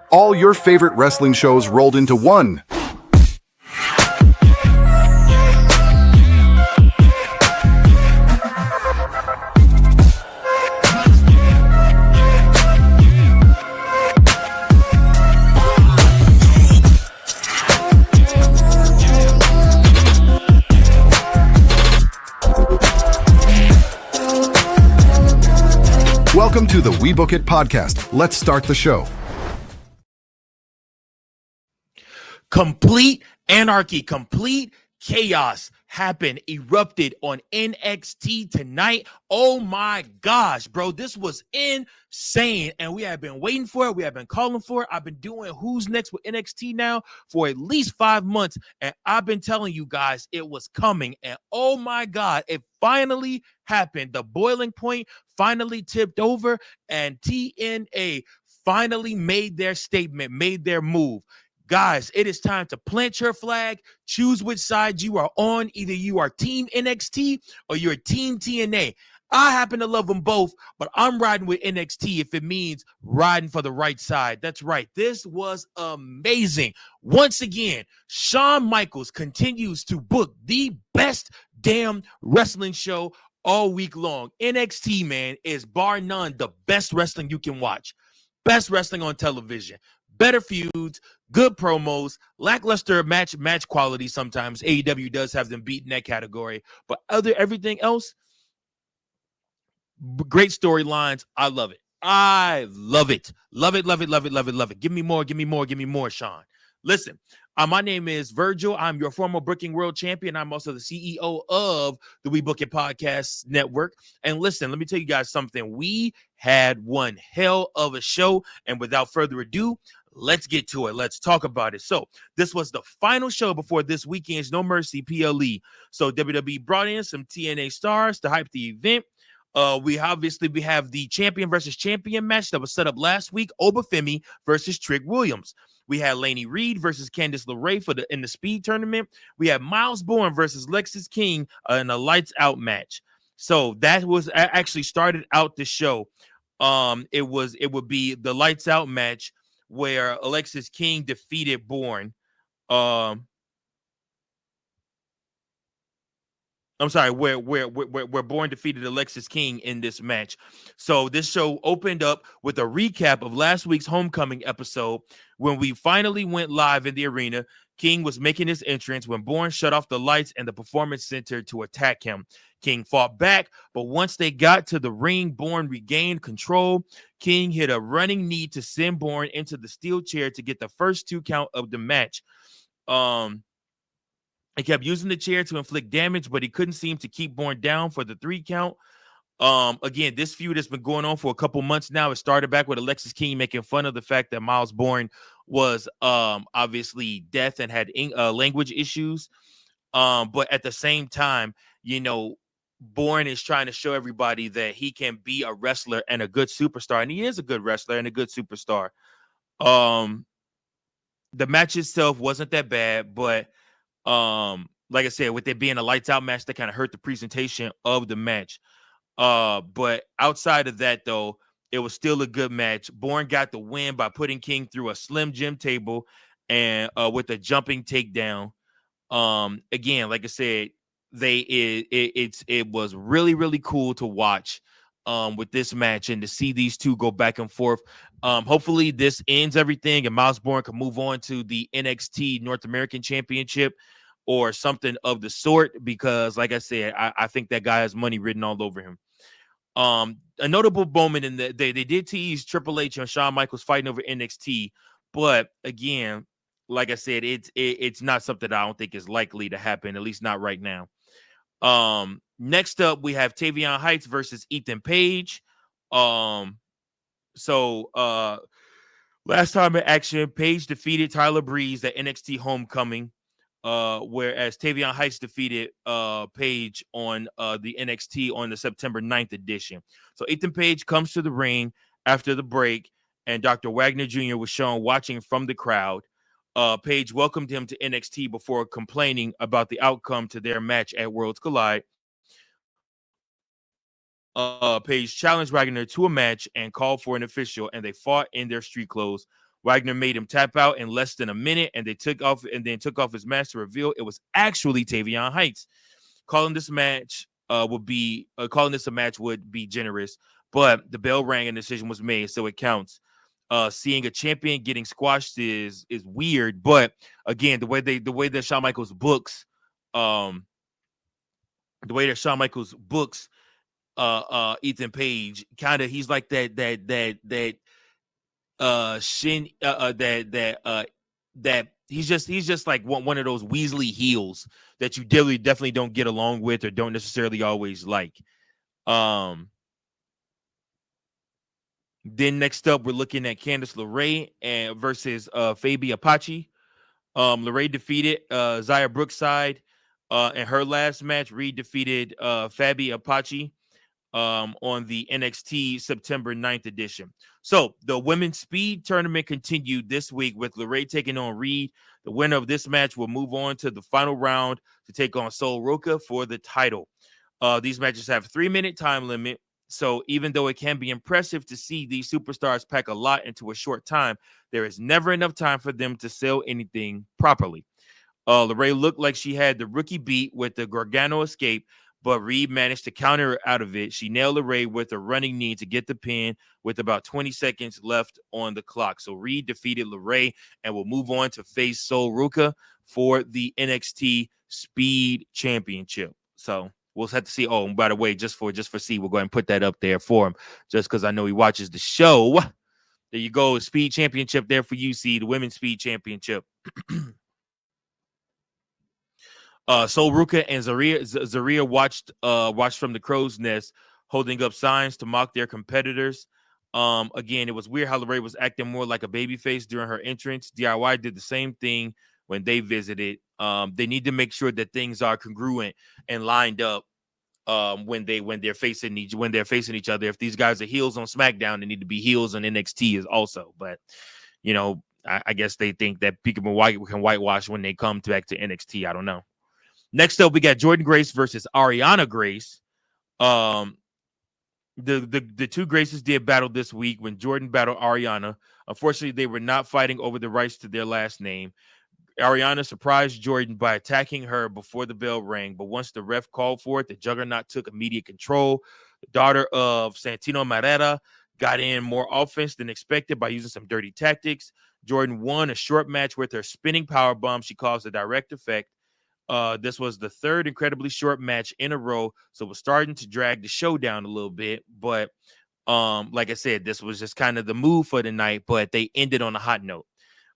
All your favorite wrestling shows rolled into one. Welcome to the We Book It podcast. Let's start the show. Complete anarchy, complete chaos erupted on NXT tonight. Oh my gosh, bro, this was insane. And we have been waiting for it. We have been calling for it. I've been doing Who's Next with NXT now for at least 5 months. And I've been telling you guys it was coming. And oh my God, it finally happened. The boiling point finally tipped over, and TNA finally made their statement, made their move. Guys, it is time to plant your flag. Choose which side you are on. Either you are Team NXT or you're Team TNA. I happen to love them both, but I'm riding with NXT if it means riding for the right side. That's right. This was amazing. Once again, Shawn Michaels continues to book the best damn wrestling show all week long. NXT, man, is bar none the best wrestling you can watch. Best wrestling on television. Better feuds, good promos, lackluster match quality sometimes. AEW does have them beat in that category. But everything else, great storylines. I love it. I love it. Love it, love it, love it, love it, love it. Give me more, give me more, give me more, Sean. Listen, my name is Virgil. I'm your former Booking World Champion. I'm also the CEO of the We Book It Podcast Network. And listen, let me tell you guys something. We had one hell of a show. And without further ado, let's get to it. Let's talk about it. So this was the final show before this weekend's No Mercy PLE. So WWE brought in some TNA stars to hype the event. We have the champion versus champion match that was set up last week. Oba Femi versus Trick Williams. We had Lainey Reed versus Candice LeRae in the speed tournament. We had Miles Bourne versus Lexis King in a lights out match. So that was actually started out the show. It would be the lights out match where Alexis King defeated Bourne. I'm sorry, where Bourne defeated Alexis King in this match. So this show opened up with a recap of last week's Homecoming episode when we finally went live in the arena. King was making his entrance when Bourne shut off the lights and the performance center to attack him. King fought back, but once they got to the ring, Bourne regained control. King hit a running knee to send Bourne into the steel chair to get the first 2 count of the match. He kept using the chair to inflict damage, but he couldn't seem to keep Bourne down for the 3 count. Again, this feud has been going on for a couple months now. It started back with Alexis King making fun of the fact that Miles Bourne was obviously deaf and had language issues. But at the same time, you know, Bourne is trying to show everybody that he can be a wrestler and a good superstar. And he is a good wrestler and a good superstar. The match itself wasn't that bad, but like I said, with it being a lights out match, that kind of hurt the presentation of the match. But outside of that, though, it was still a good match. Bourne got the win by putting King through a Slim Jim table and with a jumping takedown. Again, like I said, it was really, really cool to watch with this match and to see these two go back and forth. Hopefully this ends everything and Miles Bourne can move on to the NXT North American Championship or something of the sort, because like I said, I think that guy has money written all over him. A notable moment in they did tease Triple H and Shawn Michaels fighting over NXT, but again, like I said, it's not something that I don't think is likely to happen, at least not right now. Next up, we have Tavion Heights versus Ethan Page. Last time in action, Page defeated Tyler Breeze at NXT Homecoming, whereas Tavion Heights defeated Page on the NXT on the September 9th edition. So Ethan Page comes to the ring after the break, and Dr. Wagner Jr. was shown watching from the crowd. Page welcomed him to NXT before complaining about the outcome to their match at Worlds Collide. Page challenged Wagner to a match and called for an official, and they fought in their street clothes. Wagner made him tap out in less than a minute, and took off his mask to reveal it was actually Tavion Heights. Calling this a match would be generous, but the bell rang and the decision was made, so it counts. Seeing a champion getting squashed is weird, but again, the way that Shawn Michaels books, Ethan Page, kind of, he's like that he's just like one of those Weasley heels that you definitely don't get along with or don't necessarily always like. Then next up, we're looking at Candice LeRae and versus Fabi Apache. LeRae defeated Zaya Brookside in her last match. Reed defeated Fabi Apache on the NXT September 9th edition. So the women's speed tournament continued this week with LeRae taking on Reed. The winner of this match will move on to the final round to take on Sol Roca for the title. These matches have a 3-minute time limit. So even though it can be impressive to see these superstars pack a lot into a short time, there is never enough time for them to sell anything properly. LeRae looked like she had the rookie beat with the Gargano escape, but Reed managed to counter her out of it. She nailed LeRae with a running knee to get the pin with about 20 seconds left on the clock. So Reed defeated LeRae and will move on to face Sol Roca for the NXT Speed Championship. So we'll have to see. Oh, and by the way, just for C, we'll go ahead and put that up there for him, just because I know he watches the show. There you go, Speed Championship there for you, C, the Women's Speed Championship. Sol Ruka and Zaria watched from the crow's nest, holding up signs to mock their competitors. Again, it was weird how LeRae was acting more like a babyface during her entrance. DIY did the same thing when they visited. They need to make sure that things are congruent and lined up when they're facing each other. If these guys are heels on SmackDown, they need to be heels on NXT also. But I guess they think that people can whitewash when they come back to NXT. I don't know. Next up, we got Jordynne Grace versus Ariana Grace. The two Graces did battle this week when Jordynne battled Ariana. Unfortunately, they were not fighting over the rights to their last name. Ariana surprised Jordynne by attacking her before the bell rang, but once the ref called for it, the Juggernaut took immediate control. The daughter of Santino Marreta got in more offense than expected by using some dirty tactics. Jordynne won a short match with her spinning powerbomb. She caused a direct effect. This was the third incredibly short match in a row, so it was starting to drag the show down a little bit. But like I said, this was just kind of the move for the night, but they ended on a hot note.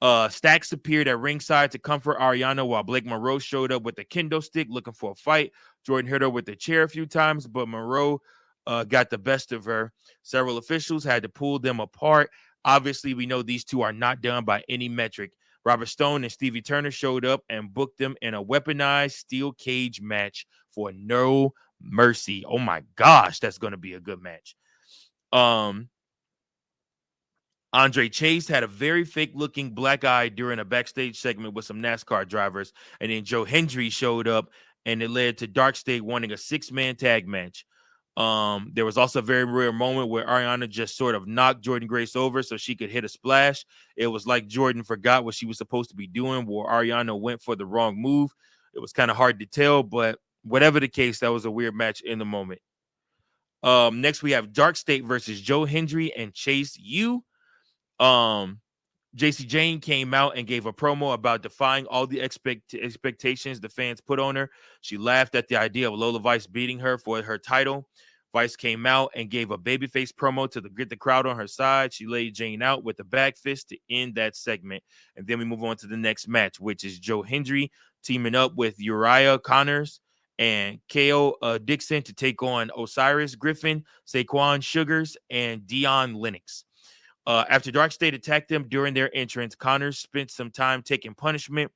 Stax appeared at ringside to comfort Ariana while Blake Monroe showed up with a kendo stick looking for a fight. Jordynne hit her with the chair a few times, but Monroe got the best of her. Several officials had to pull them apart. Obviously, we know these two are not done by any metric. Robert Stone and Stevie Turner showed up and booked them in a weaponized steel cage match for No Mercy. Oh my gosh, that's going to be a good match. Andre Chase had a very fake-looking black eye during a backstage segment with some NASCAR drivers, and then Joe Hendry showed up, and it led to Dark State wanting a 6-man tag match. There was also a very rare moment where Ariana just sort of knocked Jordynne Grace over so she could hit a splash. It was like Jordynne forgot what she was supposed to be doing, where Ariana went for the wrong move. It was kind of hard to tell, but whatever the case, that was a weird match in the moment. Next, we have Dark State versus Joe Hendry and Chase U. JC Jane came out and gave a promo about defying all the expectations the fans put on her. She laughed at the idea of Lola Vice beating her for her title. Vice came out and gave a babyface promo to get the crowd on her side. She laid Jane out with a back fist to end that segment. And then we move on to the next match, which is Joe Hendry teaming up with Uriah Connors and K.O. Dixon to take on Osiris Griffin, Saquon Sugars, and Dion Lennox. After Dark State attacked them during their entrance, Connors spent some time taking punishment.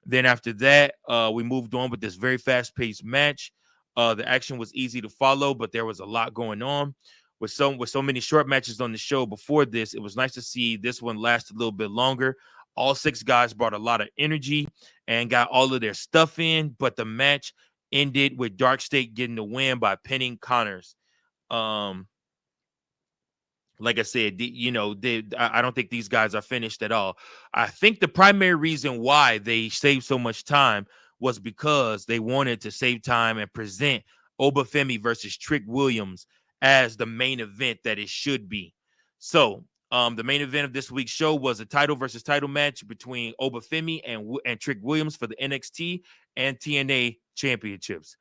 Then after that, we moved on with this very fast-paced match. The action was easy to follow, but there was a lot going on. With so many short matches on the show before this, it was nice to see this one last a little bit longer. All 6 guys brought a lot of energy and got all of their stuff in, but the match ended with Dark State getting the win by pinning Connors. like I said, I don't think these guys are finished at all. I think the primary reason why they saved so much time was because they wanted to save time and present Oba Femi versus Trick Williams as the main event that it should be. So, the main event of this week's show was a title versus title match between Oba Femi and Trick Williams for the NXT and TNA championships.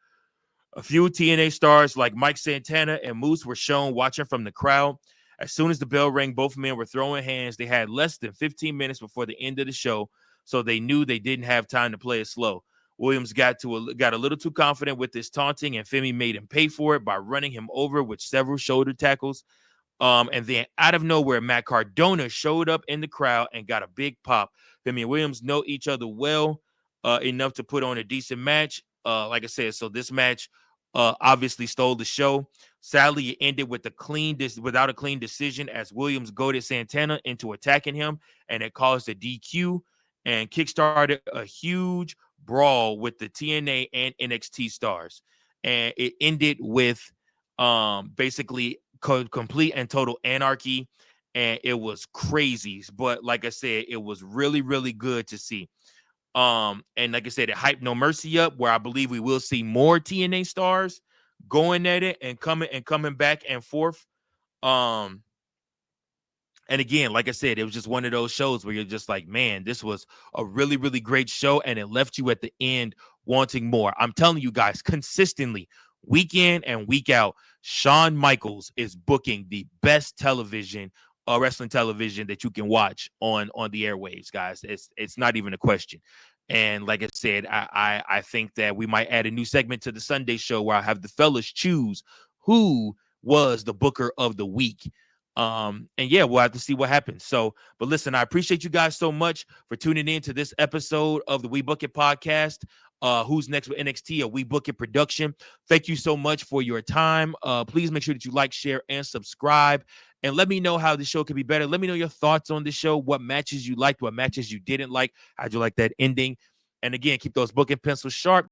A few TNA stars like Mike Santana and Moose were shown watching from the crowd. As soon as the bell rang, both men were throwing hands. They had less than 15 minutes before the end of the show, so they knew they didn't have time to play it slow. Williams got a little too confident with his taunting, and Femi made him pay for it by running him over with several shoulder tackles. And then out of nowhere, Matt Cardona showed up in the crowd and got a big pop. Femi and Williams know each other well enough to put on a decent match. Like I said, so this match obviously stole the show. Sadly, it ended with without a clean decision as Williams goaded Santana into attacking him, and it caused a DQ and kickstarted a huge brawl with the TNA and NXT stars. And it ended with basically complete and total anarchy, and it was crazy. But like I said, it was really, really good to see. And like I said, it hyped No Mercy up, where I believe we will see more TNA stars going at it and coming back and forth. And again, like I said, it was just one of those shows where you're just like, man, this was a really, really great show, and it left you at the end wanting more. I'm telling you guys, consistently, week in and week out, Shawn Michaels is booking the best wrestling television that you can watch on the airwaves, guys. It's not even a question. And like I said, I think that we might add a new segment to the Sunday show where I have the fellas choose who was the booker of the week. And yeah, we'll have to see what happens. So, but listen, I appreciate you guys so much for tuning in to this episode of the We Book It podcast. Who's next with NXT, a We Book It production. Thank you so much for your time. Please make sure that you like, share, and subscribe. And let me know how the show can be better. Let me know your thoughts on the show, what matches you liked, what matches you didn't like, how'd you like that ending. And again, keep those booking pencils sharp.